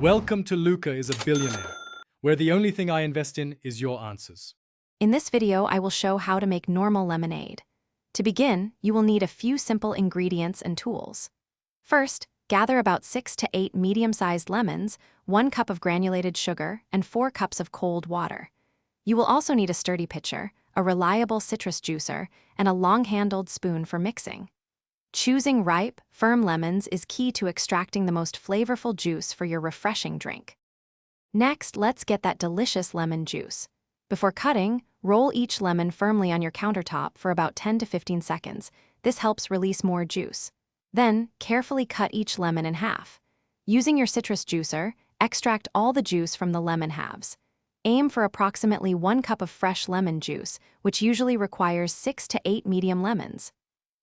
Welcome to Luca is a Billionaire, where the only thing I invest in is your answers. In this video, I will show how to make normal lemonade. To begin, you will need a few simple ingredients and tools. First, gather about 6 to 8 medium-sized lemons, 1 cup of granulated sugar, and 4 cups of cold water. You will also need a sturdy pitcher, a reliable citrus juicer, and a long-handled spoon for mixing. Choosing ripe, firm lemons is key to extracting the most flavorful juice for your refreshing drink. Next, let's get that delicious lemon juice. Before cutting, roll each lemon firmly on your countertop for about 10 to 15 seconds. This helps release more juice. Then, carefully cut each lemon in half. Using your citrus juicer, extract all the juice from the lemon halves. Aim for approximately 1 cup of fresh lemon juice, which usually requires 6 to 8 medium lemons.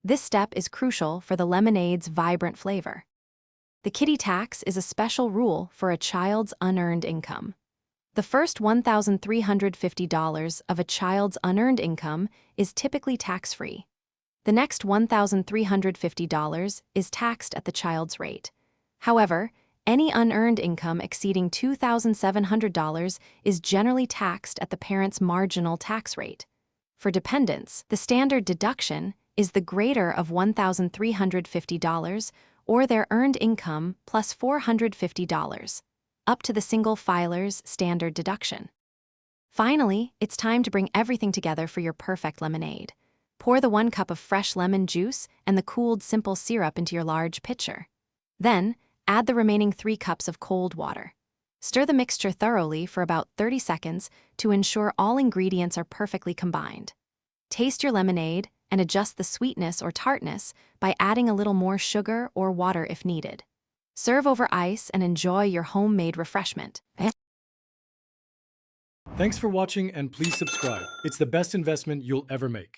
This step is crucial for the lemonade's vibrant flavor. The kiddie tax is a special rule for a child's unearned income. The first $1,350 of a child's unearned income is typically tax-free. The next $1,350 is taxed at the child's rate. However, any unearned income exceeding $2,700 is generally taxed at the parent's marginal tax rate. For dependents, the standard deduction is the greater of $1,350 or their earned income plus $450, up to the single filer's standard deduction. Finally, it's time to bring everything together for your perfect lemonade. Pour the 1 cup of fresh lemon juice and the cooled simple syrup into your large pitcher. Then, add the remaining 3 cups of cold water. Stir the mixture thoroughly for about 30 seconds to ensure all ingredients are perfectly combined. Taste your lemonade and adjust the sweetness or tartness by adding a little more sugar or water if needed. Serve over ice and enjoy your homemade refreshment. Thanks for watching and please subscribe. It's the best investment you'll ever make.